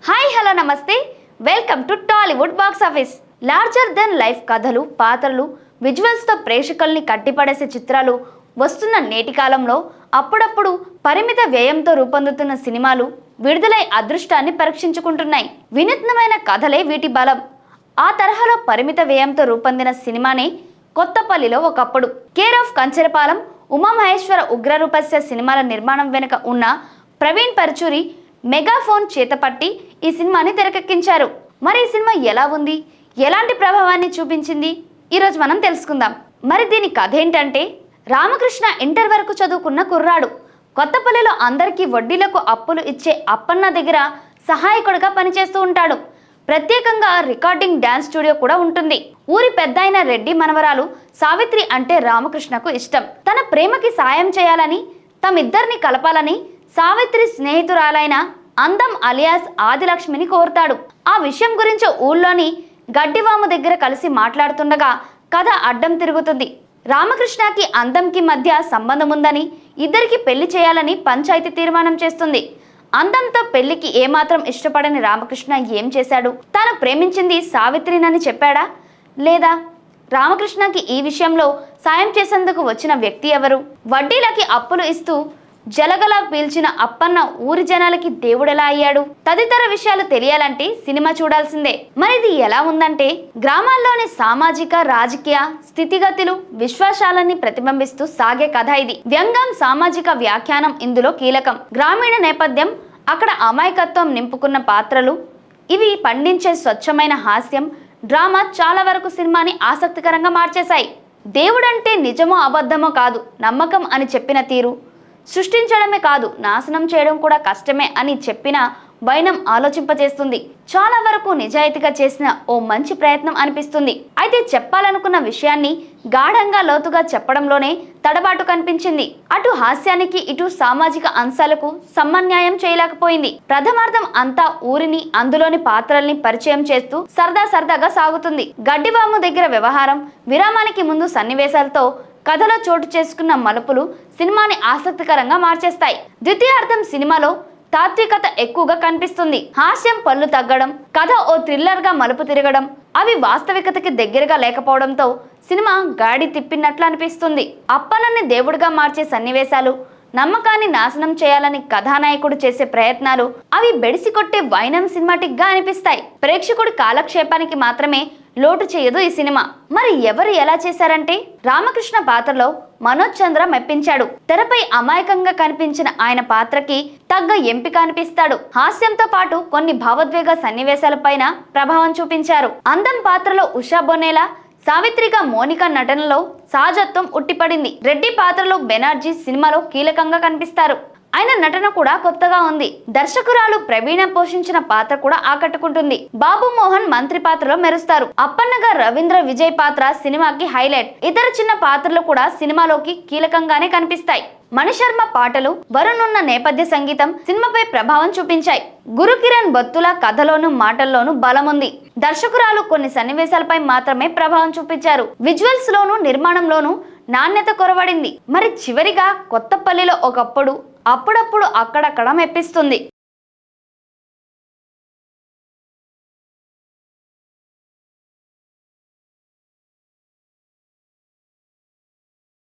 Hi hello నమస్తే welcome to Tollywood box office. Larger than life కథలు, పాత్రలు, విజువల్స్తో ప్రేక్షకుల్ని కట్టిపడేసే చిత్రాలు వస్తున్న నేటి కాలంలో అప్పుడప్పుడు పరిమిత వ్యయంతో రూపొందుతున్న సినిమాలు విడుదలై అదృష్టాన్ని పరీక్షించుకుంటున్నాయి. వినూత్నమైన కథలే వీటి బలం. ఆ తరహాలో పరిమిత వ్యయంతో రూపొందిన సినిమానే కొత్తపల్లిలో ఒకప్పుడు. కేర్ ఆఫ్ కంచరపాలెం, ఉమామహేశ్వర ఉగ్రరూపస్య సినిమాల నిర్మాణం వెనుక ఉన్న ప్రవీణ్ పరుచూరి మెగాఫోన్ చేతపట్టి ఈ సినిమాని తెరకెక్కించారు. మరి ఈ సినిమా ఎలా ఉంది, ఎలాంటి ప్రభావాన్ని చూపించింది, ఈరోజు మనం తెలుసుకుందాం. మరి దీని కథ ఏంటంటే, రామకృష్ణ ఇంటర్ వరకు చదువుకున్న కుర్రాడు. కొత్తపల్లిలో అందరికీ వడ్డీలకు అప్పులు ఇచ్చే అప్పన్న దగ్గర సహాయకుడిగా పనిచేస్తూ ఉంటాడు. ప్రత్యేకంగా రికార్డింగ్ డ్యాన్స్ స్టూడియో కూడా ఉంటుంది. ఊరి పెద్దయిన రెడ్డి మనవరాలు సావిత్రి అంటే రామకృష్ణకు ఇష్టం. తన ప్రేమకి సాయం చేయాలని, తమిద్దరిని కలపాలని సావిత్రి స్నేహితురాలైన అందం అలియాస్ ఆదిలక్ష్మిని కోరుతాడు. ఆ విషయం గురించి ఊళ్ళోని గడ్డివాము దగ్గర కలిసి మాట్లాడుతుండగా కథ అడ్డం తిరుగుతుంది. రామకృష్ణకి అందంకి మధ్య సంబంధం ఉందని, ఇద్దరికి పెళ్లి చేయాలని పంచాయతీ తీర్మానం చేస్తుంది. అందంతో పెళ్లికి ఏమాత్రం ఇష్టపడని రామకృష్ణ ఏం చేశాడు? తాను ప్రేమించింది సావిత్రినని చెప్పాడా, లేదా రామకృష్ణకి ఈ విషయంలో సాయం చేసేందుకు వచ్చిన వ్యక్తి ఎవరు? వడ్డీలకి అప్పులు ఇస్తూ జలగలా పీల్చిన అప్పన్న ఊరి జనాలకి దేవుడెలా అయ్యాడు? తదితర విషయాలు తెలియాలంటే సినిమా చూడాల్సిందే. మరి ఇది ఎలా ఉందంటే, గ్రామాల్లోని సామాజిక రాజకీయ స్థితిగతులు, విశ్వాసాలని ప్రతిబింబిస్తూ సాగే కథ ఇది. వ్యంగ్యం, సామాజిక వ్యాఖ్యానం ఇందులో కీలకం. గ్రామీణ నేపథ్యం, అక్కడ అమాయకత్వం నింపుకున్న పాత్రలు, ఇవి పండించే స్వచ్ఛమైన హాస్యం, డ్రామా చాలా వరకు సినిమాని ఆసక్తికరంగా మార్చేశాయి. దేవుడంటే నిజమో అబద్ధమో కాదు, నమ్మకం అని చెప్పిన తీరు, సృష్టించడమే కాదు నాశనం చేయడం కూడా కష్టమే అని చెప్పిన వైనం ఆలోచింపజేస్తుంది. చాలా వరకు నిజాయితీగా చేసిన ఓ మంచి ప్రయత్నం అనిపిస్తుంది. అయితే చెప్పాలనుకున్న విషయాన్ని గాఢంగా లోతుగా చెప్పడంలోనే తడబాటు కనిపించింది. అటు హాస్యానికి, ఇటు సామాజిక అంశాలకు సమన్వయం చేయలేకపోయింది. ప్రథమార్థం అంతా ఊరిని, అందులోని పాత్రల్ని పరిచయం చేస్తూ సరదాగా సాగుతుంది. గడ్డివాము దగ్గర వ్యవహారం, విరామానికి ముందు సన్నివేశాలతో కథలో చోటు చేసుకున్న మలుపులు సినిమాని ఆసక్తికరంగా మార్చేస్తాయి. ద్వితీయార్థం సినిమాలో తాత్వికత ఎక్కువగా కనిపిస్తుంది. హాస్యం పళ్ళు తగ్గడం, కథ ఓ థ్రిల్లర్ గా మలుపు తిరగడం, అవి వాస్తవికతకి దగ్గరగా లేకపోవడంతో సినిమా గాడి తిప్పినట్లు అనిపిస్తుంది. అప్పన్నని దేవుడిగా మార్చే సన్నివేశాలు, నమ్మకాన్ని నాశనం చేయాలని కథానాయకుడు చేసే ప్రయత్నాలు, అవి బెడిసి కొట్టే వైనం సినిమాటిక్ గా అనిపిస్తాయి. ప్రేక్షకుడి కాలక్షేపానికి మాత్రమే లోటు చేయదు ఈ సినిమా. మరి ఎవరు ఎలా చేశారంటే, రామకృష్ణ పాత్రలో మనోజ్ చంద్ర మెప్పించాడు. తెరపై అమాయకంగా కనిపించిన ఆయన పాత్రకి తగ్గ ఎంపిక అనిపిస్తాడు. హాస్యంతో పాటు కొన్ని భావోద్వేగ సన్నివేశాలపైన ప్రభావం చూపించారు. అందం పాత్రలో ఉషా బొనేలా, సావిత్రిగా మోనికా నటనలో సహజత్వం ఉట్టిపడింది. రెడ్డి పాత్రలో బెనర్జీ సినిమాలో కీలకంగా కనిపిస్తారు. ఆయన నటన కూడా కొత్తగా ఉంది. దర్శకురాలు ప్రవీణ పోషించిన పాత్ర కూడా ఆకట్టుకుంటుంది. బాబు మోహన్ మంత్రి పాత్రలో మెరుస్తారు. అప్పన్నగా రవీంద్ర విజయ్ పాత్ర సినిమాకి హైలైట్. ఇతర చిన్న పాత్రలు కూడా సినిమాలోకి కీలకంగానే కనిపిస్తాయి. మణిశర్మ పాటలు, వరుణ్ ఉన్న నేపథ్య సంగీతం సినిమాపై ప్రభావం చూపించాయి. గురుకిరణ్ బొత్తుల కథలోను, మాటల్లోనూ బలం ఉంది. దర్శకురాలు కొన్ని సన్నివేశాలపై మాత్రమే ప్రభావం చూపించారు. విజువల్స్ లోను, నిర్మాణంలోనూ నాణ్యత కొరవడింది. మరి చివరిగా కొత్తపల్లిలో ఒకప్పుడు, అప్పుడప్పుడు అక్కడక్కడ మెప్పిస్తుంది.